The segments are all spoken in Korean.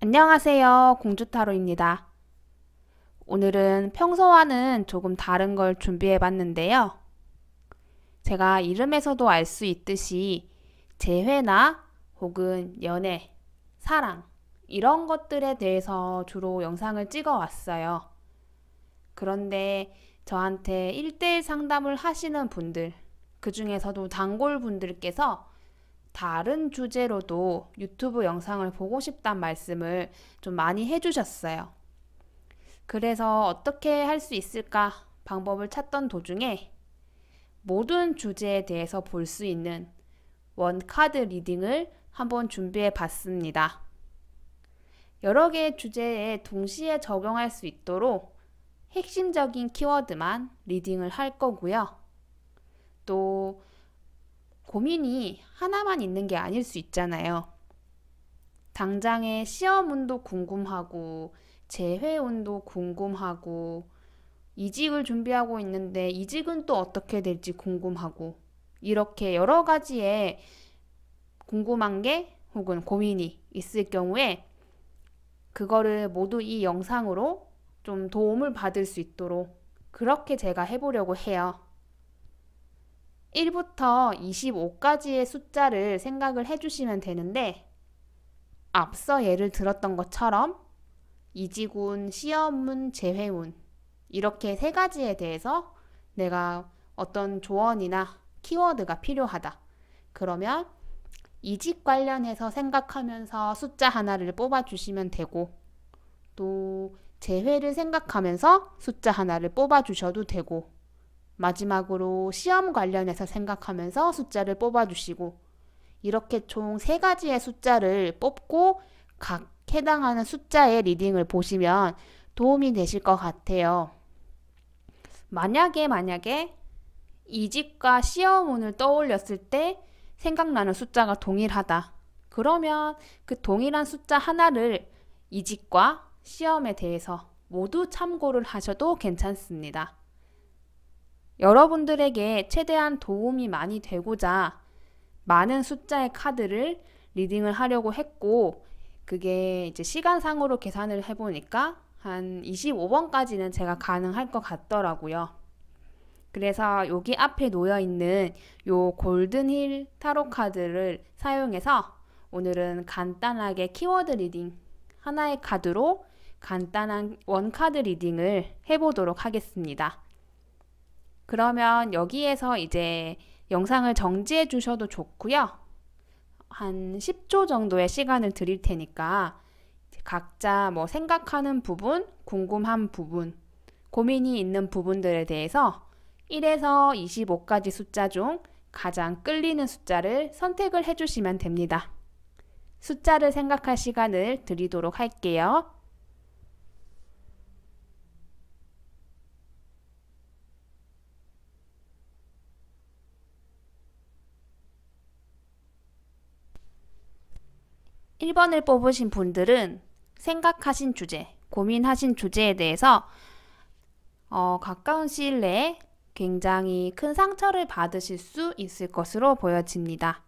안녕하세요. 공주타로입니다. 오늘은 평소와는 조금 다른 걸 준비해 봤는데요. 제가 이름에서도 알 수 있듯이 재회나 혹은 연애, 사랑 이런 것들에 대해서 주로 영상을 찍어 왔어요. 그런데 저한테 1대1 상담을 하시는 분들, 그 중에서도 단골 분들께서 다른 주제로도 유튜브 영상을 보고 싶단 말씀을 좀 많이 해주셨어요. 그래서 어떻게 할 수 있을까 방법을 찾던 도중에 모든 주제에 대해서 볼 수 있는 원카드 리딩을 한번 준비해 봤습니다. 여러 개의 주제에 동시에 적용할 수 있도록 핵심적인 키워드만 리딩을 할 거고요. 또 고민이 하나만 있는 게 아닐 수 있잖아요. 당장의 시험운도 궁금하고 재회운도 궁금하고 이직을 준비하고 있는데 이직은 또 어떻게 될지 궁금하고 이렇게 여러 가지의 궁금한 게 혹은 고민이 있을 경우에 그거를 모두 이 영상으로 좀 도움을 받을 수 있도록 그렇게 제가 해보려고 해요. 1부터 25까지의 숫자를 생각을 해주시면 되는데 앞서 예를 들었던 것처럼 이직운, 시험운, 재회운 이렇게 세 가지에 대해서 내가 어떤 조언이나 키워드가 필요하다. 그러면 이직 관련해서 생각하면서 숫자 하나를 뽑아주시면 되고 또 재회를 생각하면서 숫자 하나를 뽑아주셔도 되고 마지막으로 시험 관련해서 생각하면서 숫자를 뽑아주시고 이렇게 총 세 가지의 숫자를 뽑고 각 해당하는 숫자의 리딩을 보시면 도움이 되실 것 같아요. 만약에 이직과 시험운을 떠올렸을 때 생각나는 숫자가 동일하다. 그러면 그 동일한 숫자 하나를 이직과 시험에 대해서 모두 참고를 하셔도 괜찮습니다. 여러분들에게 최대한 도움이 많이 되고자 많은 숫자의 카드를 리딩을 하려고 했고 그게 이제 시간상으로 계산을 해보니까 한 25번까지는 제가 가능할 것 같더라고요. 그래서 여기 앞에 놓여있는 요 골든힐 타로 카드를 사용해서 오늘은 간단하게 키워드 리딩 하나의 카드로 간단한 원카드 리딩을 해보도록 하겠습니다. 그러면 여기에서 이제 영상을 정지해 주셔도 좋고요. 한 10초 정도의 시간을 드릴 테니까 각자 뭐 생각하는 부분, 궁금한 부분, 고민이 있는 부분들에 대해서 1에서 25까지 숫자 중 가장 끌리는 숫자를 선택을 해주시면 됩니다. 숫자를 생각할 시간을 드리도록 할게요. (1번을) 뽑으신 분들은 생각하신 주제, 고민하신 주제에 대해서 가까운 시일 내에 굉장히 큰 상처를 받으실 수 있을 것으로 보여집니다.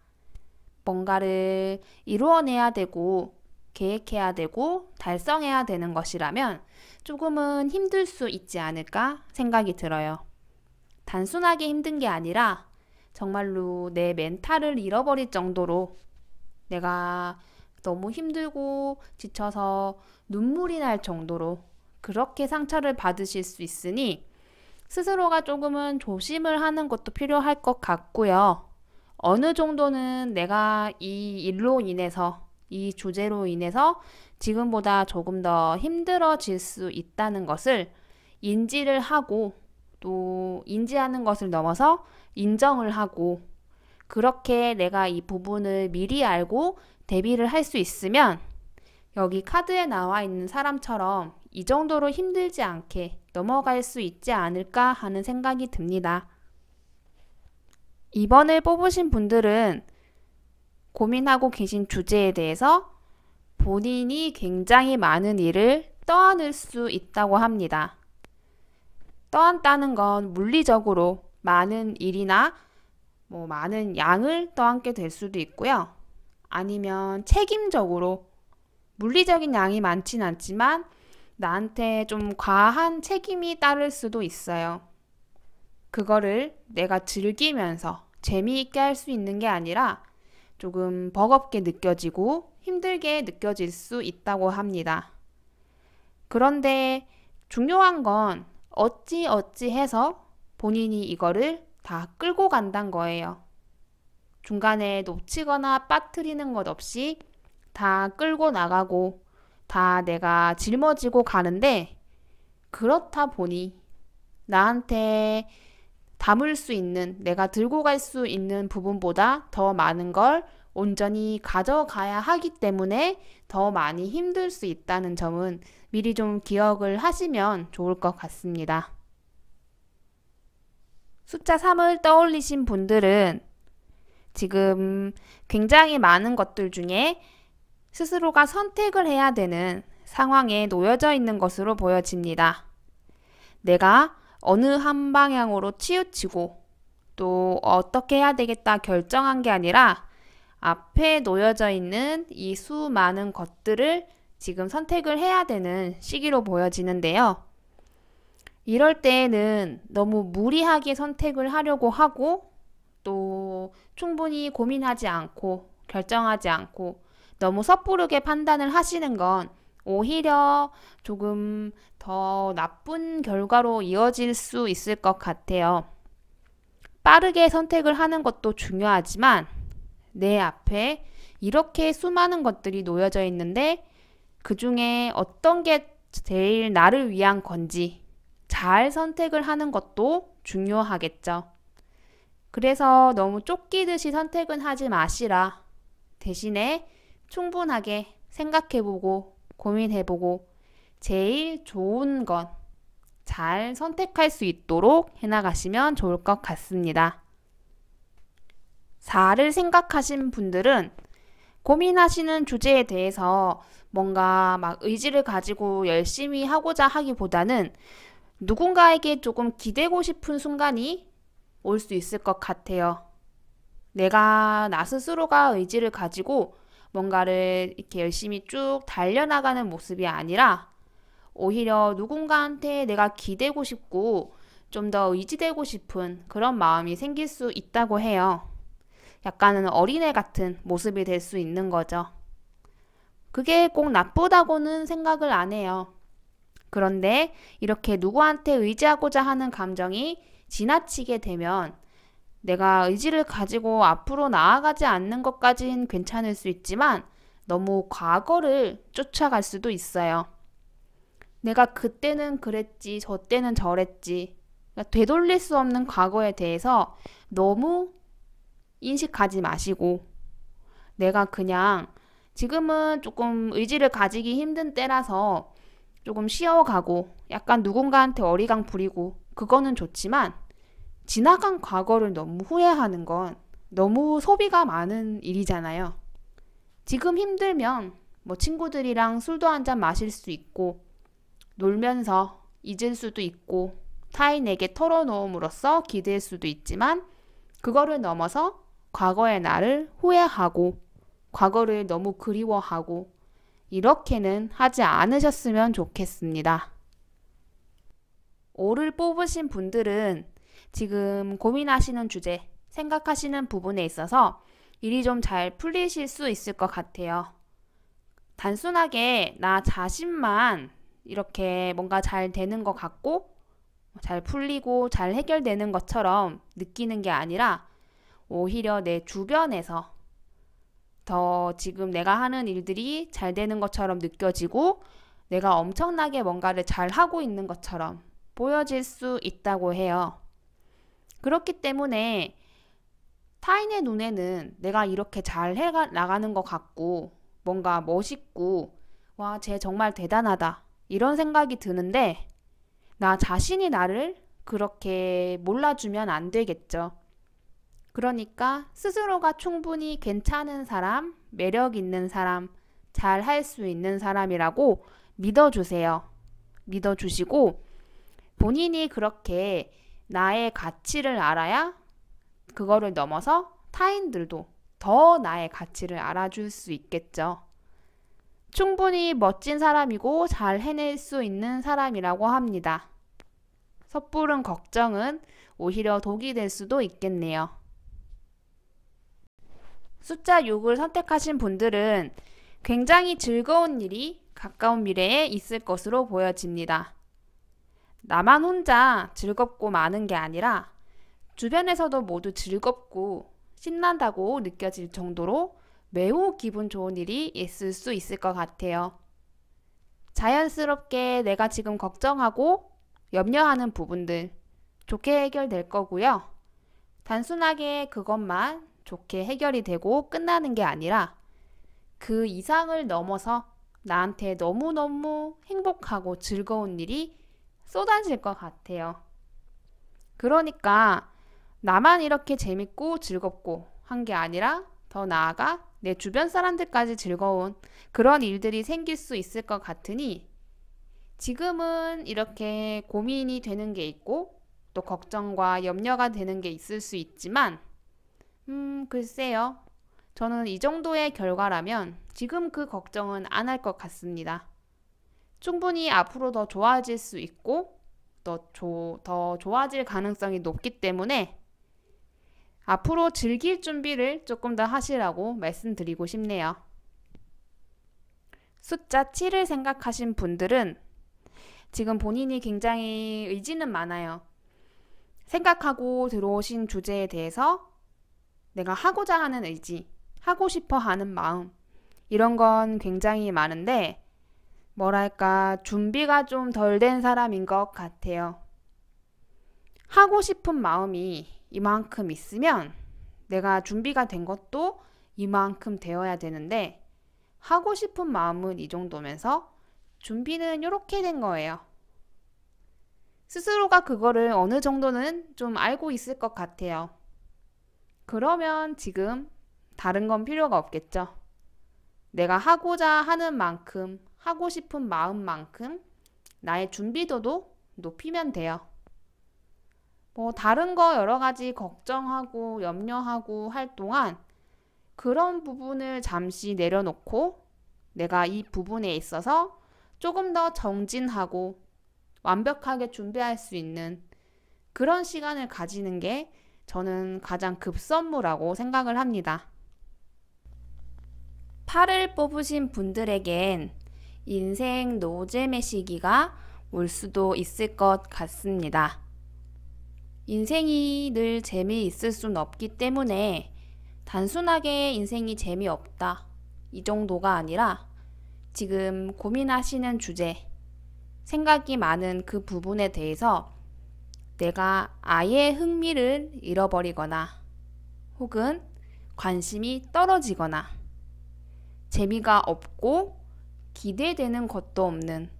뭔가를 이루어내야 되고 계획해야 되고 달성해야 되는 것이라면 조금은 힘들 수 있지 않을까 생각이 들어요. 단순하게 힘든 게 아니라 정말로 내 멘탈을 잃어버릴 정도로 내가 너무 힘들고 지쳐서 눈물이 날 정도로 그렇게 상처를 받으실 수 있으니 스스로가 조금은 조심을 하는 것도 필요할 것 같고요. 어느 정도는 내가 이 일로 인해서, 이 주제로 인해서 지금보다 조금 더 힘들어질 수 있다는 것을 인지를 하고 또 인지하는 것을 넘어서 인정을 하고 그렇게 내가 이 부분을 미리 알고 대비를 할 수 있으면 여기 카드에 나와 있는 사람처럼 이 정도로 힘들지 않게 넘어갈 수 있지 않을까 하는 생각이 듭니다. 2번을 뽑으신 분들은 고민하고 계신 주제에 대해서 본인이 굉장히 많은 일을 떠안을 수 있다고 합니다. 떠안다는 건 물리적으로 많은 일이나 많은 양을 떠안게 될 수도 있고요. 아니면 책임적으로 물리적인 양이 많진 않지만 나한테 좀 과한 책임이 따를 수도 있어요. 그거를 내가 즐기면서 재미있게 할 수 있는 게 아니라 조금 버겁게 느껴지고 힘들게 느껴질 수 있다고 합니다. 그런데 중요한 건 어찌 해서 본인이 이거를 다 끌고 간다는 거예요. 중간에 놓치거나 빠뜨리는 것 없이 다 끌고 나가고 다 내가 짊어지고 가는데, 그렇다 보니 나한테 담을 수 있는, 내가 들고 갈 수 있는 부분보다 더 많은 걸 온전히 가져가야 하기 때문에 더 많이 힘들 수 있다는 점은 미리 좀 기억을 하시면 좋을 것 같습니다. 숫자 3을 떠올리신 분들은 지금 굉장히 많은 것들 중에 스스로가 선택을 해야 되는 상황에 놓여져 있는 것으로 보여집니다. 내가 어느 한 방향으로 치우치고 또 어떻게 해야 되겠다 결정한 게 아니라 앞에 놓여져 있는 이 수많은 것들을 지금 선택을 해야 되는 시기로 보여지는데요. 이럴 때에는 너무 무리하게 선택을 하려고 하고 또 충분히 고민하지 않고 결정하지 않고 너무 섣부르게 판단을 하시는 건 오히려 조금 더 나쁜 결과로 이어질 수 있을 것 같아요. 빠르게 선택을 하는 것도 중요하지만 내 앞에 이렇게 수많은 것들이 놓여져 있는데 그 중에 어떤 게 제일 나를 위한 건지 잘 선택을 하는 것도 중요하겠죠. 그래서 너무 쫓기듯이 선택은 하지 마시라. 대신에 충분하게 생각해보고 고민해보고 제일 좋은 건 잘 선택할 수 있도록 해나가시면 좋을 것 같습니다. 4를 생각하신 분들은 고민하시는 주제에 대해서 뭔가 막 의지를 가지고 열심히 하고자 하기보다는 누군가에게 조금 기대고 싶은 순간이 올 수 있을 것 같아요. 내가 나 스스로가 의지를 가지고 뭔가를 이렇게 열심히 쭉 달려나가는 모습이 아니라 오히려 누군가한테 내가 기대고 싶고 좀 더 의지되고 싶은 그런 마음이 생길 수 있다고 해요. 약간은 어린애 같은 모습이 될 수 있는 거죠. 그게 꼭 나쁘다고는 생각을 안 해요. 그런데 이렇게 누구한테 의지하고자 하는 감정이 지나치게 되면 내가 의지를 가지고 앞으로 나아가지 않는 것까진 괜찮을 수 있지만 너무 과거를 쫓아갈 수도 있어요. 내가 그때는 그랬지, 저 때는 저랬지. 그러니까 되돌릴 수 없는 과거에 대해서 너무 인식하지 마시고 내가 그냥 지금은 조금 의지를 가지기 힘든 때라서 조금 쉬어가고 약간 누군가한테 어리광 부리고 그거는 좋지만 지나간 과거를 너무 후회하는 건 너무 소비가 많은 일이잖아요. 지금 힘들면 뭐 친구들이랑 술도 한잔 마실 수 있고 놀면서 잊을 수도 있고 타인에게 털어놓음으로써 기댈 수도 있지만 그거를 넘어서 과거의 나를 후회하고 과거를 너무 그리워하고 이렇게는 하지 않으셨으면 좋겠습니다. 5를 뽑으신 분들은 지금 고민하시는 주제, 생각하시는 부분에 있어서 일이 좀 잘 풀리실 수 있을 것 같아요. 단순하게 나 자신만 이렇게 뭔가 잘 되는 것 같고 잘 풀리고 잘 해결되는 것처럼 느끼는 게 아니라 오히려 내 주변에서 더 지금 내가 하는 일들이 잘 되는 것처럼 느껴지고 내가 엄청나게 뭔가를 잘 하고 있는 것처럼 보여질 수 있다고 해요. 그렇기 때문에 타인의 눈에는 내가 이렇게 잘 나가는 것 같고 뭔가 멋있고 와, 쟤 정말 대단하다 이런 생각이 드는데 나 자신이 나를 그렇게 몰라주면 안 되겠죠. 그러니까 스스로가 충분히 괜찮은 사람, 매력 있는 사람, 잘 할 수 있는 사람이라고 믿어주세요. 믿어주시고 본인이 그렇게 나의 가치를 알아야 그거를 넘어서 타인들도 더 나의 가치를 알아줄 수 있겠죠. 충분히 멋진 사람이고 잘 해낼 수 있는 사람이라고 합니다. 섣부른 걱정은 오히려 독이 될 수도 있겠네요. 숫자 6을 선택하신 분들은 굉장히 즐거운 일이 가까운 미래에 있을 것으로 보여집니다. 나만 혼자 즐겁고 많은 게 아니라 주변에서도 모두 즐겁고 신난다고 느껴질 정도로 매우 기분 좋은 일이 있을 수 있을 것 같아요. 자연스럽게 내가 지금 걱정하고 염려하는 부분들 좋게 해결될 거고요. 단순하게 그것만 좋게 해결이 되고 끝나는 게 아니라 그 이상을 넘어서 나한테 너무너무 행복하고 즐거운 일이 쏟아질 것 같아요. 그러니까 나만 이렇게 재밌고 즐겁고 한 게 아니라 더 나아가 내 주변 사람들까지 즐거운 그런 일들이 생길 수 있을 것 같으니 지금은 이렇게 고민이 되는 게 있고 또 걱정과 염려가 되는 게 있을 수 있지만 글쎄요. 저는 이 정도의 결과라면 지금 그 걱정은 안 할 것 같습니다. 충분히 앞으로 더 좋아질 수 있고 더 좋아질 가능성이 높기 때문에 앞으로 즐길 준비를 조금 더 하시라고 말씀드리고 싶네요. 숫자 7을 생각하신 분들은 지금 본인이 굉장히 의지는 많아요. 생각하고 들어오신 주제에 대해서 내가 하고자 하는 의지, 하고 싶어 하는 마음 이런 건 굉장히 많은데 뭐랄까 준비가 좀 덜 된 사람인 것 같아요. 하고 싶은 마음이 이만큼 있으면 내가 준비가 된 것도 이만큼 되어야 되는데 하고 싶은 마음은 이 정도면서 준비는 이렇게 된 거예요. 스스로가 그거를 어느 정도는 좀 알고 있을 것 같아요. 그러면 지금 다른 건 필요가 없겠죠. 내가 하고자 하는 만큼, 하고 싶은 마음만큼 나의 준비도도 높이면 돼요. 다른 거 여러 가지 걱정하고 염려하고 할 동안 그런 부분을 잠시 내려놓고 내가 이 부분에 있어서 조금 더 정진하고 완벽하게 준비할 수 있는 그런 시간을 가지는 게 저는 가장 급선무라고 생각을 합니다. 8을 뽑으신 분들에겐 인생 노잼의 시기가 올 수도 있을 것 같습니다. 인생이 늘 재미있을 순 없기 때문에 단순하게 인생이 재미없다 이 정도가 아니라 지금 고민하시는 주제, 생각이 많은 그 부분에 대해서 내가 아예 흥미를 잃어버리거나 혹은 관심이 떨어지거나 재미가 없고 기대되는 것도 없는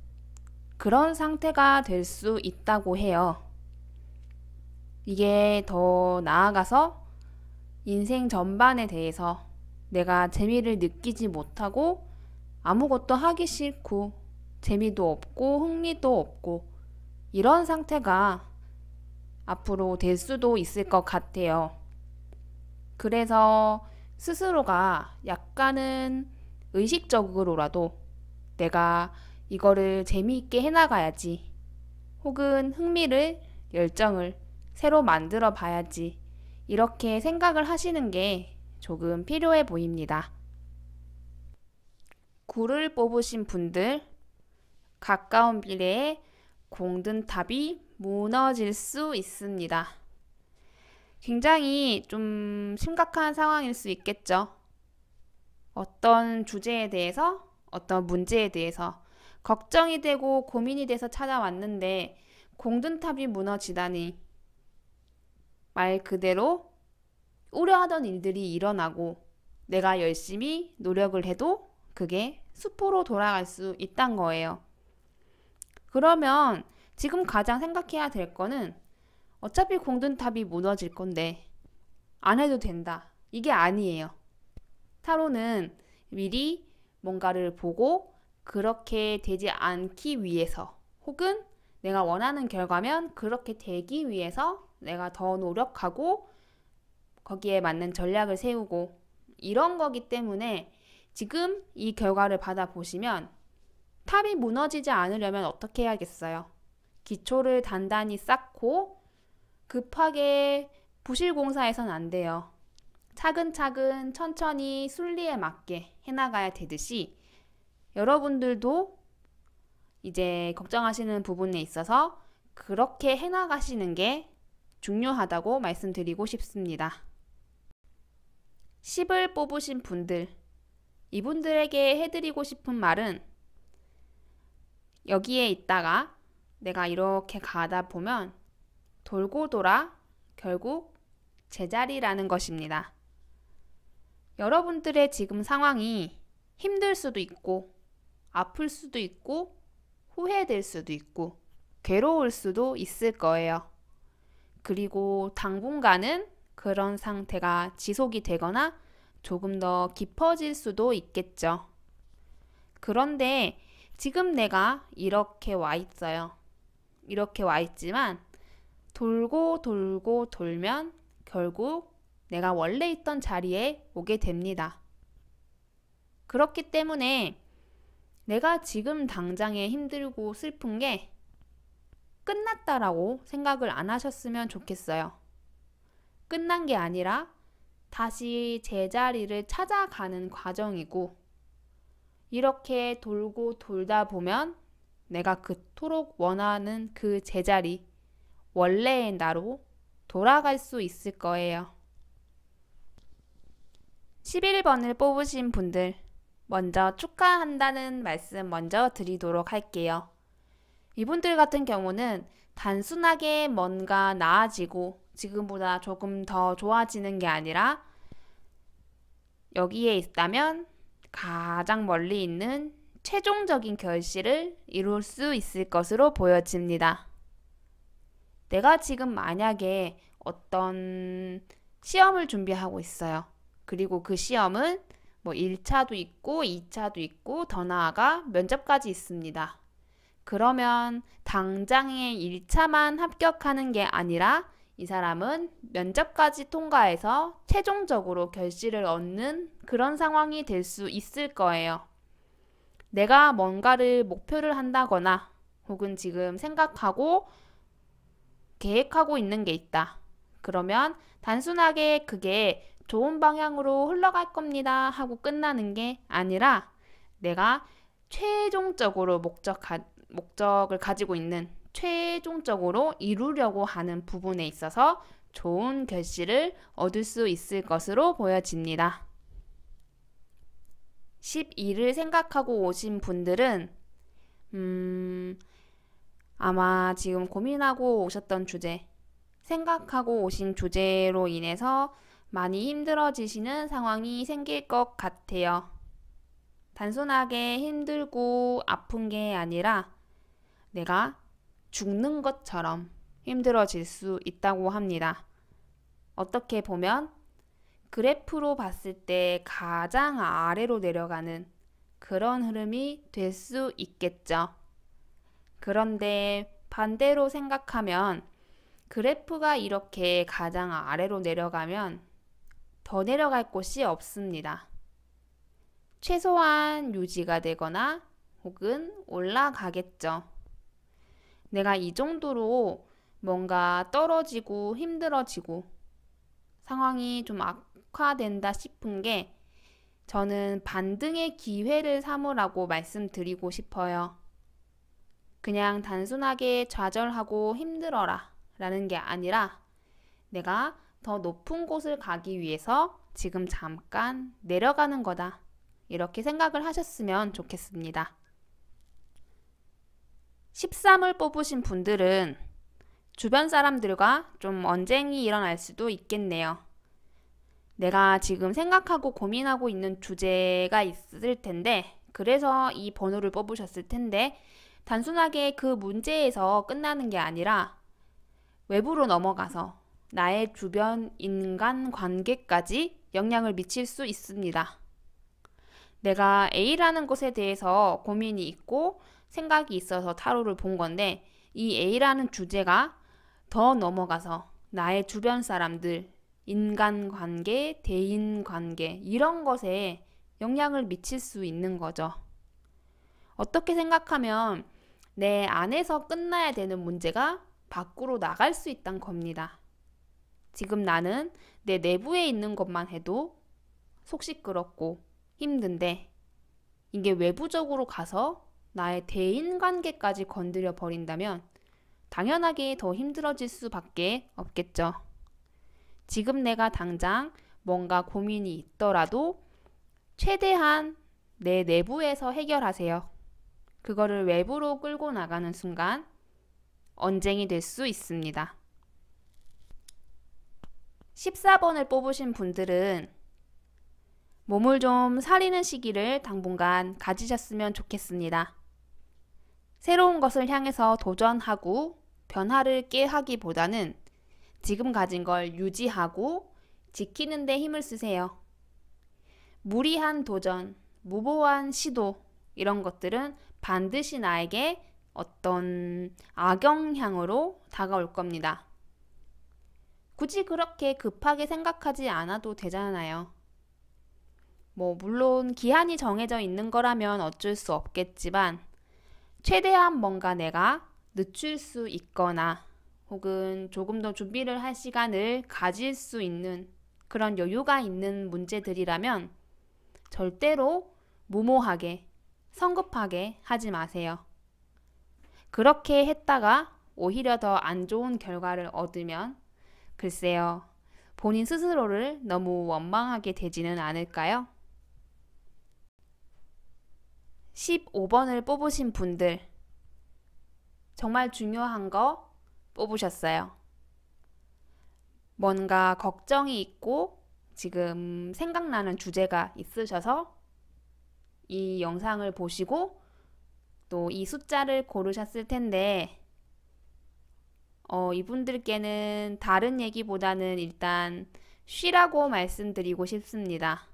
그런 상태가 될 수 있다고 해요. 이게 더 나아가서 인생 전반에 대해서 내가 재미를 느끼지 못하고 아무것도 하기 싫고 재미도 없고 흥미도 없고 이런 상태가 앞으로 될 수도 있을 것 같아요. 그래서 스스로가 약간은 의식적으로라도 내가 이거를 재미있게 해나가야지 혹은 흥미를, 열정을 새로 만들어 봐야지 이렇게 생각을 하시는 게 조금 필요해 보입니다. 9를 뽑으신 분들, 가까운 미래에 공든탑이 무너질 수 있습니다. 굉장히 좀 심각한 상황일 수 있겠죠. 어떤 주제에 대해서, 어떤 문제에 대해서 걱정이 되고 고민이 돼서 찾아왔는데 공든탑이 무너지다니 말 그대로 우려하던 일들이 일어나고 내가 열심히 노력을 해도 그게 수포로 돌아갈 수 있단 거예요. 그러면 지금 가장 생각해야 될 거는 어차피 공든탑이 무너질 건데 안 해도 된다. 이게 아니에요. 타로는 미리 뭔가를 보고 그렇게 되지 않기 위해서 혹은 내가 원하는 결과면 그렇게 되기 위해서 내가 더 노력하고 거기에 맞는 전략을 세우고 이런 거기 때문에 지금 이 결과를 받아보시면 탑이 무너지지 않으려면 어떻게 해야겠어요? 기초를 단단히 쌓고 급하게 부실 공사해서는 안 돼요. 차근차근 천천히 순리에 맞게 해나가야 되듯이 여러분들도 이제 걱정하시는 부분에 있어서 그렇게 해나가시는 게 중요하다고 말씀드리고 싶습니다. 10을 뽑으신 분들, 이분들에게 해드리고 싶은 말은 여기에 있다가 내가 이렇게 가다 보면 돌고 돌아 결국 제자리라는 것입니다. 여러분들의 지금 상황이 힘들 수도 있고 아플 수도 있고 후회될 수도 있고 괴로울 수도 있을 거예요. 그리고 당분간은 그런 상태가 지속이 되거나 조금 더 깊어질 수도 있겠죠. 그런데 지금 내가 이렇게 와 있어요. 이렇게 와 있지만 돌고 돌고 돌면 결국 내가 원래 있던 자리에 오게 됩니다. 그렇기 때문에 내가 지금 당장에 힘들고 슬픈 게 끝났다라고 생각을 안 하셨으면 좋겠어요. 끝난 게 아니라 다시 제자리를 찾아가는 과정이고 이렇게 돌고 돌다 보면 내가 그토록 원하는 그 제자리, 원래의 나로 돌아갈 수 있을 거예요. 11번을 뽑으신 분들 먼저 축하한다는 말씀 먼저 드리도록 할게요. 이분들 같은 경우는 단순하게 뭔가 나아지고 지금보다 조금 더 좋아지는 게 아니라 여기에 있다면 가장 멀리 있는 최종적인 결실을 이룰 수 있을 것으로 보여집니다. 내가 지금 만약에 어떤 시험을 준비하고 있어요. 그리고 그 시험은 뭐 1차도 있고 2차도 있고 더 나아가 면접까지 있습니다. 그러면 당장에 1차만 합격하는 게 아니라 이 사람은 면접까지 통과해서 최종적으로 결실을 얻는 그런 상황이 될 수 있을 거예요. 내가 뭔가를 목표를 한다거나 혹은 지금 생각하고 계획하고 있는 게 있다. 그러면 단순하게 그게 좋은 방향으로 흘러갈 겁니다 하고 끝나는 게 아니라 내가 최종적으로 목적을 가지고 있는 최종적으로 이루려고 하는 부분에 있어서 좋은 결실을 얻을 수 있을 것으로 보여집니다. 12를 생각하고 오신 분들은 아마 지금 고민하고 오셨던 주제, 생각하고 오신 주제로 인해서 많이 힘들어지시는 상황이 생길 것 같아요. 단순하게 힘들고 아픈 게 아니라 내가 죽는 것처럼 힘들어질 수 있다고 합니다. 어떻게 보면 그래프로 봤을 때 가장 아래로 내려가는 그런 흐름이 될 수 있겠죠. 그런데 반대로 생각하면 그래프가 이렇게 가장 아래로 내려가면 더 내려갈 곳이 없습니다. 최소한 유지가 되거나 혹은 올라가겠죠. 내가 이 정도로 뭔가 떨어지고 힘들어지고 상황이 좀 악화된다 싶은 게 저는 반등의 기회를 삼으라고 말씀드리고 싶어요. 그냥 단순하게 좌절하고 힘들어라 라는 게 아니라 내가 더 높은 곳을 가기 위해서 지금 잠깐 내려가는 거다. 이렇게 생각을 하셨으면 좋겠습니다. 13을 뽑으신 분들은 주변 사람들과 좀 언쟁이 일어날 수도 있겠네요. 내가 지금 생각하고 고민하고 있는 주제가 있을 텐데 그래서 이 번호를 뽑으셨을 텐데 단순하게 그 문제에서 끝나는 게 아니라 외부로 넘어가서 나의 주변 인간 관계까지 영향을 미칠 수 있습니다. 내가 A라는 것에 대해서 고민이 있고 생각이 있어서 타로를 본 건데 이 A라는 주제가 더 넘어가서 나의 주변 사람들, 인간관계, 대인관계 이런 것에 영향을 미칠 수 있는 거죠. 어떻게 생각하면 내 안에서 끝나야 되는 문제가 밖으로 나갈 수 있다는 겁니다. 지금 나는 내 내부에 있는 것만 해도 속 시끄럽고 힘든데 이게 외부적으로 가서 나의 대인관계까지 건드려 버린다면 당연하게 더 힘들어질 수밖에 없겠죠. 지금 내가 당장 뭔가 고민이 있더라도 최대한 내 내부에서 해결하세요. 그거를 외부로 끌고 나가는 순간 언쟁이 될 수 있습니다. 14번을 뽑으신 분들은 몸을 좀 사리는 시기를 당분간 가지셨으면 좋겠습니다. 새로운 것을 향해서 도전하고 변화를 꾀하기보다는 지금 가진 걸 유지하고 지키는 데 힘을 쓰세요. 무리한 도전, 무모한 시도 이런 것들은 반드시 나에게 어떤 악영향으로 다가올 겁니다. 굳이 그렇게 급하게 생각하지 않아도 되잖아요. 물론 기한이 정해져 있는 거라면 어쩔 수 없겠지만 최대한 뭔가 내가 늦출 수 있거나 혹은 조금 더 준비를 할 시간을 가질 수 있는 그런 여유가 있는 문제들이라면 절대로 무모하게, 성급하게 하지 마세요. 그렇게 했다가 오히려 더 안 좋은 결과를 얻으면 글쎄요, 본인 스스로를 너무 원망하게 되지는 않을까요? 15번을 뽑으신 분들 정말 중요한 거 뽑으셨어요. 뭔가 걱정이 있고 지금 생각나는 주제가 있으셔서 이 영상을 보시고 또 이 숫자를 고르셨을 텐데 이분들께는 다른 얘기보다는 일단 쉬라고 말씀드리고 싶습니다.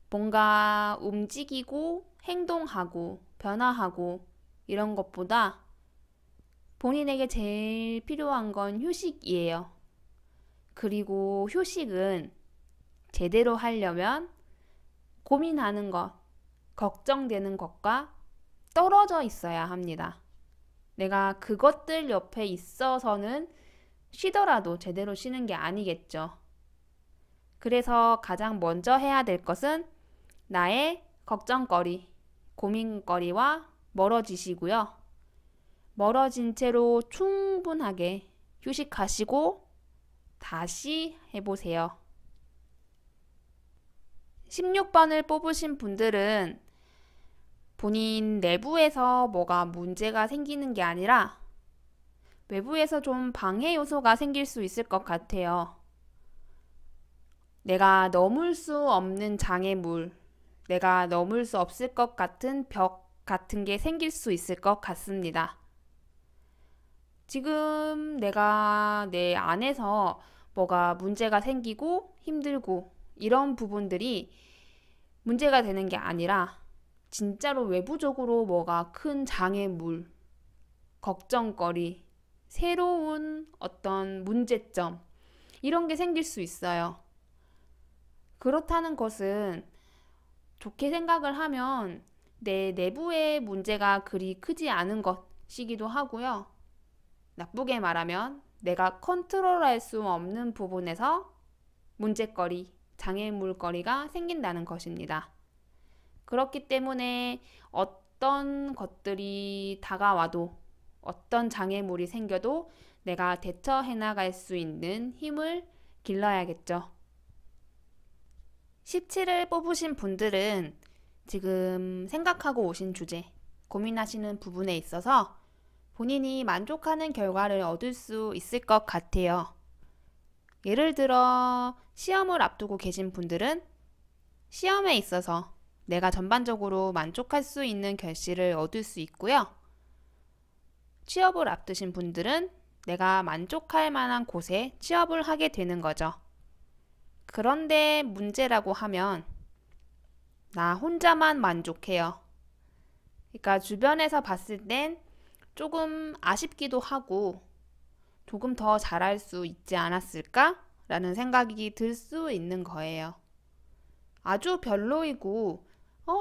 뭔가 움직이고 행동하고 변화하고 이런 것보다 본인에게 제일 필요한 건 휴식이에요. 그리고 휴식은 제대로 하려면 고민하는 것, 걱정되는 것과 떨어져 있어야 합니다. 내가 그것들 옆에 있어서는 쉬더라도 제대로 쉬는 게 아니겠죠. 그래서 가장 먼저 해야 될 것은 나의 걱정거리, 고민거리와 멀어지시고요. 멀어진 채로 충분하게 휴식하시고 다시 해보세요. 16번을 뽑으신 분들은 본인 내부에서 뭐가 문제가 생기는 게 아니라 외부에서 좀 방해 요소가 생길 수 있을 것 같아요. 내가 넘을 수 없는 장애물, 내가 넘을 수 없을 것 같은 벽 같은 게 생길 수 있을 것 같습니다. 지금 내가 내 안에서 뭐가 문제가 생기고 힘들고 이런 부분들이 문제가 되는 게 아니라 진짜로 외부적으로 뭐가 큰 장애물, 걱정거리, 새로운 어떤 문제점 이런 게 생길 수 있어요. 그렇다는 것은 좋게 생각을 하면 내 내부의 문제가 그리 크지 않은 것이기도 하고요. 나쁘게 말하면 내가 컨트롤할 수 없는 부분에서 문제거리, 장애물거리가 생긴다는 것입니다. 그렇기 때문에 어떤 것들이 다가와도 어떤 장애물이 생겨도 내가 대처해 나갈 수 있는 힘을 길러야겠죠. 17을 뽑으신 분들은 지금 생각하고 오신 주제, 고민하시는 부분에 있어서 본인이 만족하는 결과를 얻을 수 있을 것 같아요. 예를 들어 시험을 앞두고 계신 분들은 시험에 있어서 내가 전반적으로 만족할 수 있는 결실을 얻을 수 있고요. 취업을 앞두신 분들은 내가 만족할 만한 곳에 취업을 하게 되는 거죠. 그런데 문제라고 하면 나 혼자만 만족해요. 그러니까 주변에서 봤을 땐 조금 아쉽기도 하고 조금 더 잘할 수 있지 않았을까? 라는 생각이 들 수 있는 거예요. 아주 별로이고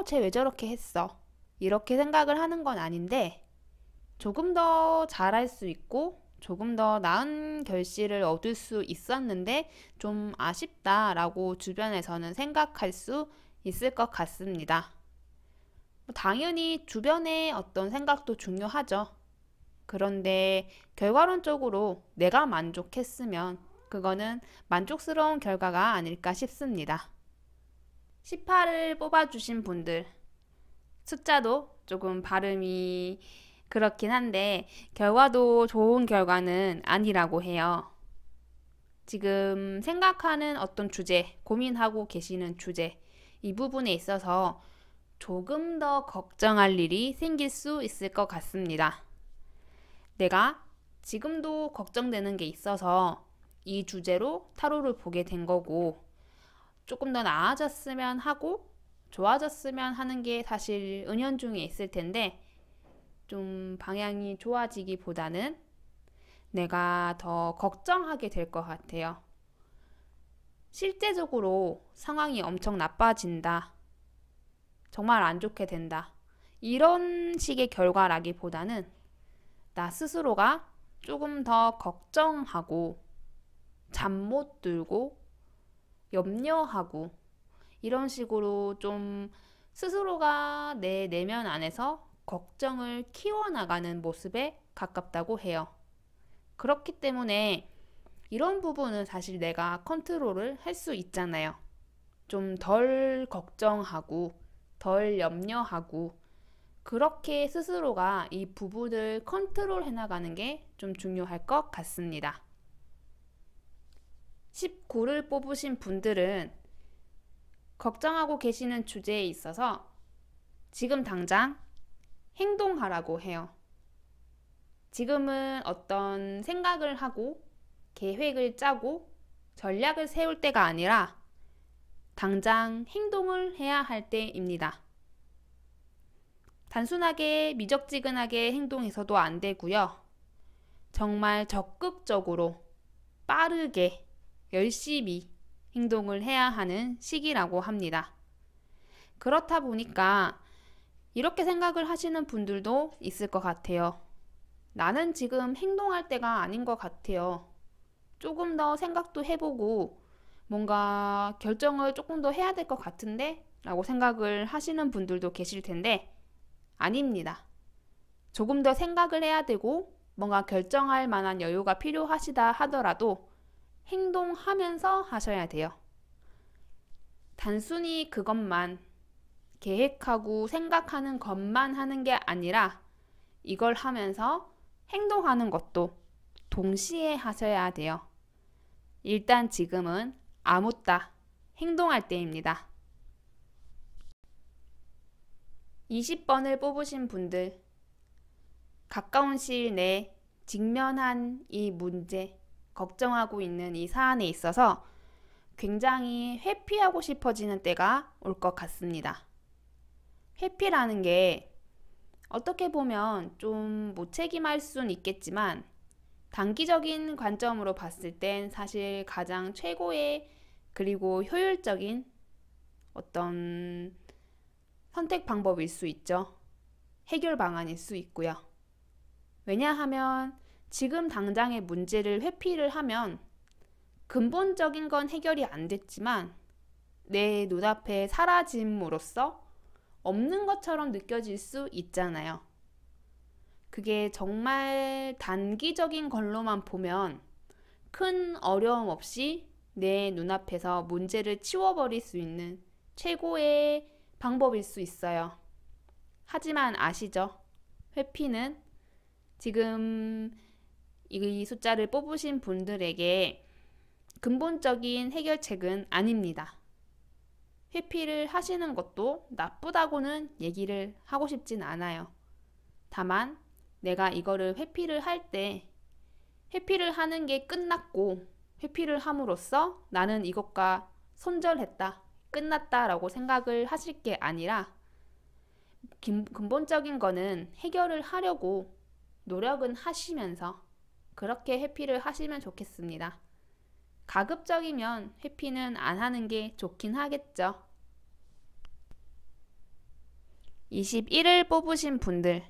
쟤 왜 저렇게 했어? 이렇게 생각을 하는 건 아닌데 조금 더 잘할 수 있고 조금 더 나은 결실을 얻을 수 있었는데 좀 아쉽다라고 주변에서는 생각할 수 있을 것 같습니다. 당연히 주변의 어떤 생각도 중요하죠. 그런데 결과론적으로 내가 만족했으면 그거는 만족스러운 결과가 아닐까 싶습니다. 18을 뽑아주신 분들, 숫자도 조금 발음이 그렇긴 한데 결과도 좋은 결과는 아니라고 해요. 지금 생각하는 어떤 주제, 고민하고 계시는 주제, 이 부분에 있어서 조금 더 걱정할 일이 생길 수 있을 것 같습니다. 내가 지금도 걱정되는 게 있어서 이 주제로 타로를 보게 된 거고 조금 더 나아졌으면 하고 좋아졌으면 하는 게 사실 은연중에 있을 텐데 좀 방향이 좋아지기보다는 내가 더 걱정하게 될 것 같아요. 실제적으로 상황이 엄청 나빠진다. 정말 안 좋게 된다. 이런 식의 결과라기보다는 나 스스로가 조금 더 걱정하고 잠 못 들고 염려하고 이런 식으로 좀 스스로가 내 내면 안에서 걱정을 키워나가는 모습에 가깝다고 해요. 그렇기 때문에 이런 부분은 사실 내가 컨트롤을 할 수 있잖아요. 좀 덜 걱정하고 덜 염려하고 그렇게 스스로가 이 부분을 컨트롤 해나가는 게 좀 중요할 것 같습니다. 19를 뽑으신 분들은 걱정하고 계시는 주제에 있어서 지금 당장 행동하라고 해요. 지금은 어떤 생각을 하고 계획을 짜고 전략을 세울 때가 아니라 당장 행동을 해야 할 때입니다. 단순하게 미적지근하게 행동해서도 안 되고요. 정말 적극적으로 빠르게 열심히 행동을 해야 하는 시기라고 합니다. 그렇다 보니까 이렇게 생각을 하시는 분들도 있을 것 같아요. 나는 지금 행동할 때가 아닌 것 같아요. 조금 더 생각도 해보고 뭔가 결정을 조금 더 해야 될 것 같은데? 라고 생각을 하시는 분들도 계실 텐데 아닙니다. 조금 더 생각을 해야 되고 뭔가 결정할 만한 여유가 필요하시다 하더라도 행동하면서 하셔야 돼요. 단순히 그것만 계획하고 생각하는 것만 하는 게 아니라 이걸 하면서 행동하는 것도 동시에 하셔야 돼요. 일단 지금은 아무따 행동할 때입니다. 20번을 뽑으신 분들, 가까운 시일 내에 직면한 이 문제, 걱정하고 있는 이 사안에 있어서 굉장히 회피하고 싶어지는 때가 올 것 같습니다. 회피라는 게 어떻게 보면 좀 무책임할 수는 있겠지만 단기적인 관점으로 봤을 땐 사실 가장 최고의 그리고 효율적인 어떤 선택 방법일 수 있죠. 해결 방안일 수 있고요. 왜냐하면 지금 당장의 문제를 회피를 하면 근본적인 건 해결이 안 됐지만 내 눈앞에 사라짐으로써 없는 것처럼 느껴질 수 있잖아요. 그게 정말 단기적인 걸로만 보면 큰 어려움 없이 내 눈앞에서 문제를 치워버릴 수 있는 최고의 방법일 수 있어요. 하지만 아시죠? 회피는 지금 이 숫자를 뽑으신 분들에게 근본적인 해결책은 아닙니다. 회피를 하시는 것도 나쁘다고는 얘기를 하고 싶진 않아요. 다만 내가 이거를 회피를 할 때 회피를 하는 게 끝났고 회피를 함으로써 나는 이것과 손절했다, 끝났다 라고 생각을 하실 게 아니라 근본적인 거는 해결을 하려고 노력은 하시면서 그렇게 회피를 하시면 좋겠습니다. 가급적이면 회피는 안 하는 게 좋긴 하겠죠. 21을 뽑으신 분들,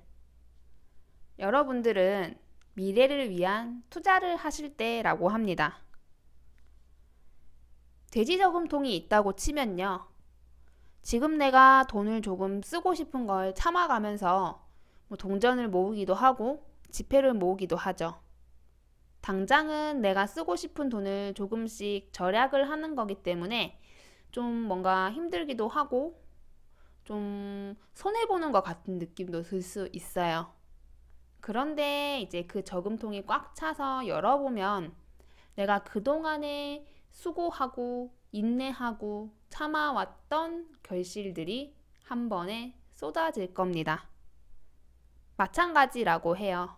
여러분들은 미래를 위한 투자를 하실 때라고 합니다. 돼지 저금통이 있다고 치면요. 지금 내가 돈을 조금 쓰고 싶은 걸 참아가면서 동전을 모으기도 하고 지폐를 모으기도 하죠. 당장은 내가 쓰고 싶은 돈을 조금씩 절약을 하는 거기 때문에 좀 뭔가 힘들기도 하고 좀 손해보는 것 같은 느낌도 들 수 있어요. 그런데 이제 그 저금통이 꽉 차서 열어보면 내가 그동안에 수고하고 인내하고 참아왔던 결실들이 한 번에 쏟아질 겁니다. 마찬가지라고 해요.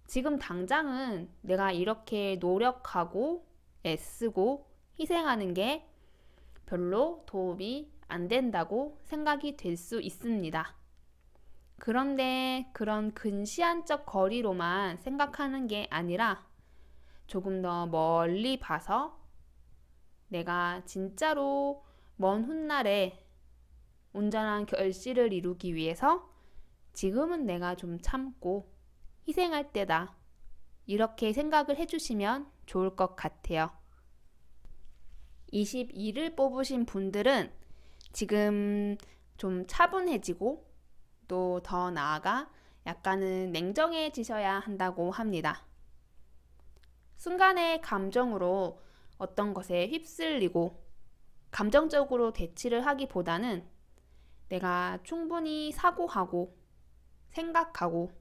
지금 당장은 내가 이렇게 노력하고 애쓰고 희생하는 게 별로 도움이 안 된다고 생각이 될 수 있습니다. 그런데 그런 근시안적 거리로만 생각하는 게 아니라 조금 더 멀리 봐서 내가 진짜로 먼 훗날에 온전한 결실을 이루기 위해서 지금은 내가 좀 참고 희생할 때다. 이렇게 생각을 해주시면 좋을 것 같아요. 22를 뽑으신 분들은 지금 좀 차분해지고 또 더 나아가 약간은 냉정해지셔야 한다고 합니다. 순간의 감정으로 어떤 것에 휩쓸리고 감정적으로 대치를 하기보다는 내가 충분히 사고하고 생각하고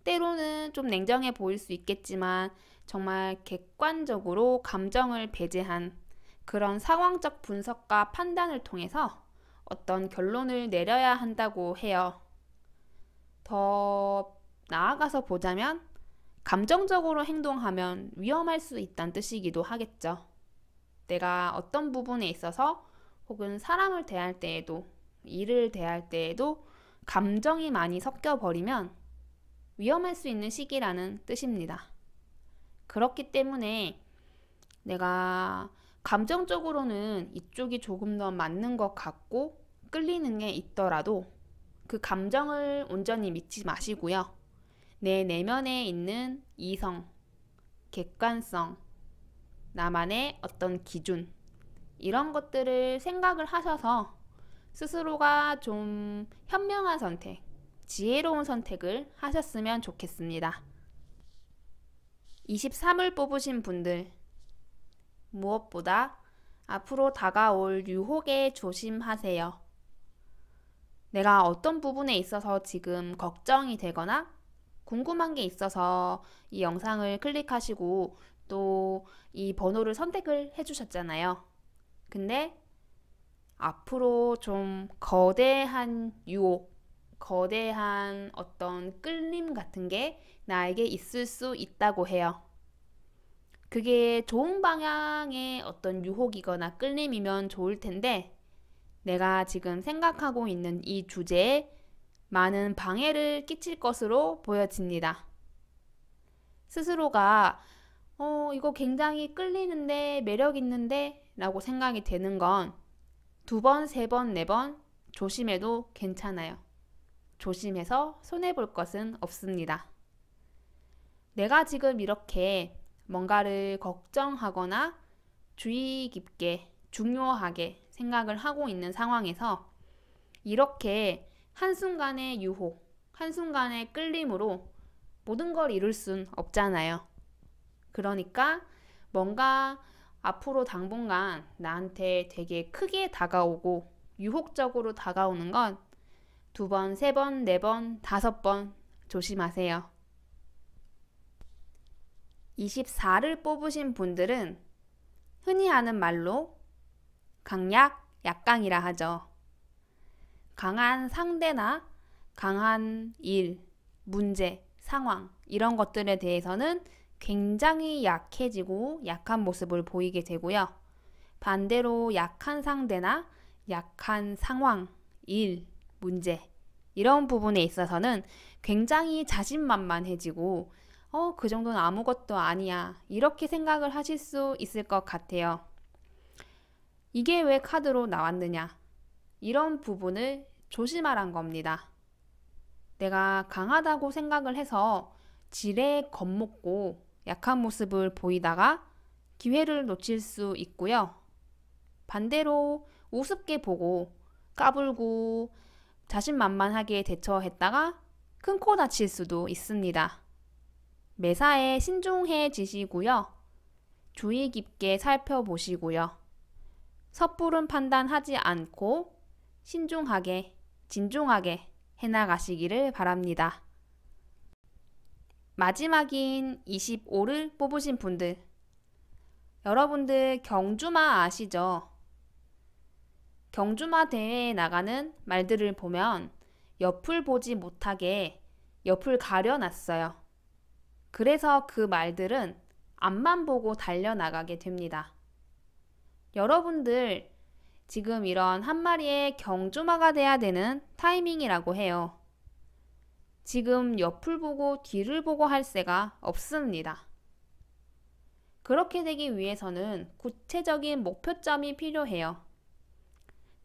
때로는 좀 냉정해 보일 수 있겠지만 정말 객관적으로 감정을 배제한 그런 상황적 분석과 판단을 통해서 어떤 결론을 내려야 한다고 해요. 더 나아가서 보자면 감정적으로 행동하면 위험할 수 있다는 뜻이기도 하겠죠. 내가 어떤 부분에 있어서 혹은 사람을 대할 때에도 일을 대할 때에도 감정이 많이 섞여 버리면 위험할 수 있는 시기라는 뜻입니다. 그렇기 때문에 내가 감정적으로는 이쪽이 조금 더 맞는 것 같고 끌리는 게 있더라도 그 감정을 온전히 믿지 마시고요. 내 내면에 있는 이성, 객관성, 나만의 어떤 기준 이런 것들을 생각을 하셔서 스스로가 좀 현명한 선택, 지혜로운 선택을 하셨으면 좋겠습니다. 23을 뽑으신 분들, 무엇보다 앞으로 다가올 유혹에 조심하세요. 내가 어떤 부분에 있어서 지금 걱정이 되거나 궁금한 게 있어서 이 영상을 클릭하시고 또 이 번호를 선택을 해주셨잖아요. 근데 앞으로 좀 거대한 유혹, 거대한 어떤 끌림 같은 게 나에게 있을 수 있다고 해요. 그게 좋은 방향의 어떤 유혹이거나 끌림이면 좋을 텐데 내가 지금 생각하고 있는 이 주제에 많은 방해를 끼칠 것으로 보여집니다. 스스로가 이거 굉장히 끌리는데 매력 있는데 라고 생각이 되는 건 2번, 3번, 4번 조심해도 괜찮아요. 조심해서 손해볼 것은 없습니다. 내가 지금 이렇게 뭔가를 걱정하거나 주의 깊게 중요하게 생각을 하고 있는 상황에서 이렇게 한순간의 유혹, 한순간의 끌림으로 모든 걸 이룰 순 없잖아요. 그러니까 뭔가 앞으로 당분간 나한테 되게 크게 다가오고 유혹적으로 다가오는 건 2번, 3번, 4번, 5번 조심하세요. 24를 뽑으신 분들은 흔히 하는 말로 강약, 약강이라 하죠. 강한 상대나 강한 일, 문제, 상황 이런 것들에 대해서는 굉장히 약해지고 약한 모습을 보이게 되고요. 반대로 약한 상대나 약한 상황, 일, 문제 이런 부분에 있어서는 굉장히 자신만만해지고 그 정도는 아무것도 아니야 이렇게 생각을 하실 수 있을 것 같아요. 이게 왜 카드로 나왔느냐? 이런 부분을 조심하란 겁니다. 내가 강하다고 생각을 해서 지레 겁먹고 약한 모습을 보이다가 기회를 놓칠 수 있고요. 반대로 우습게 보고 까불고 자신만만하게 대처했다가 큰 코 다칠 수도 있습니다. 매사에 신중해지시고요. 주의 깊게 살펴보시고요. 섣부른 판단하지 않고 신중하게, 진중하게 해나가시기를 바랍니다. 마지막인 25를 뽑으신 분들, 여러분들 경주마 아시죠? 경주마 대회에 나가는 말들을 보면 옆을 보지 못하게 옆을 가려놨어요. 그래서 그 말들은 앞만 보고 달려나가게 됩니다. 여러분들 지금 이런 한 마리의 경주마가 돼야 되는 타이밍이라고 해요. 지금 옆을 보고 뒤를 보고 할 새가 없습니다. 그렇게 되기 위해서는 구체적인 목표점이 필요해요.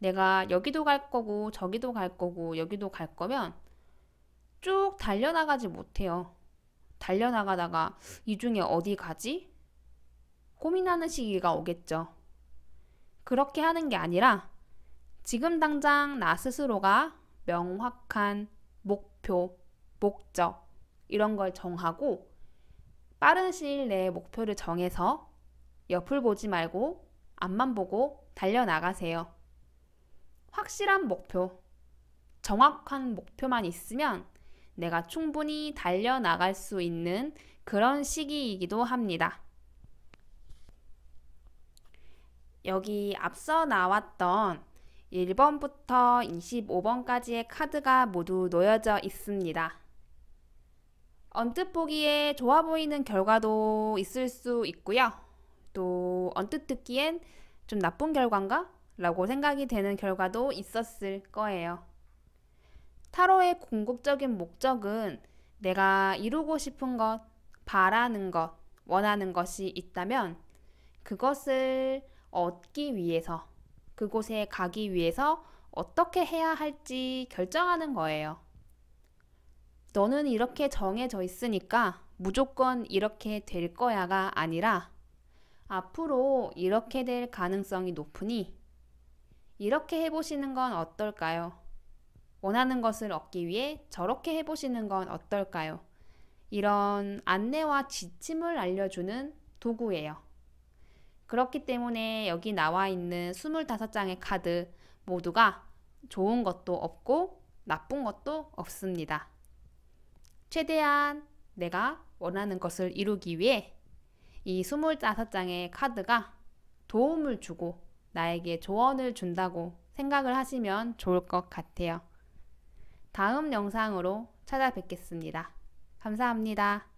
내가 여기도 갈 거고 저기도 갈 거고 여기도 갈 거면 쭉 달려나가지 못해요. 달려나가다가 이 중에 어디 가지? 고민하는 시기가 오겠죠. 그렇게 하는 게 아니라 지금 당장 나 스스로가 명확한 목표, 목적 이런 걸 정하고 빠른 시일 내에 목표를 정해서 옆을 보지 말고 앞만 보고 달려나가세요. 확실한 목표, 정확한 목표만 있으면 내가 충분히 달려나갈 수 있는 그런 시기이기도 합니다. 여기 앞서 나왔던 1번부터 25번까지의 카드가 모두 놓여져 있습니다. 언뜻 보기에 좋아 보이는 결과도 있을 수 있고요. 또 언뜻 듣기엔 좀 나쁜 결과인가? 라고 생각이 되는 결과도 있었을 거예요. 타로의 궁극적인 목적은 내가 이루고 싶은 것, 바라는 것, 원하는 것이 있다면 그것을 얻기 위해서, 그곳에 가기 위해서 어떻게 해야 할지 결정하는 거예요. 너는 이렇게 정해져 있으니까 무조건 이렇게 될 거야가 아니라 앞으로 이렇게 될 가능성이 높으니 이렇게 해보시는 건 어떨까요? 원하는 것을 얻기 위해 저렇게 해보시는 건 어떨까요? 이런 안내와 지침을 알려주는 도구예요. 그렇기 때문에 여기 나와 있는 25장의 카드 모두가 좋은 것도 없고 나쁜 것도 없습니다. 최대한 내가 원하는 것을 이루기 위해 이 25장의 카드가 도움을 주고 나에게 조언을 준다고 생각을 하시면 좋을 것 같아요. 다음 영상으로 찾아뵙겠습니다. 감사합니다.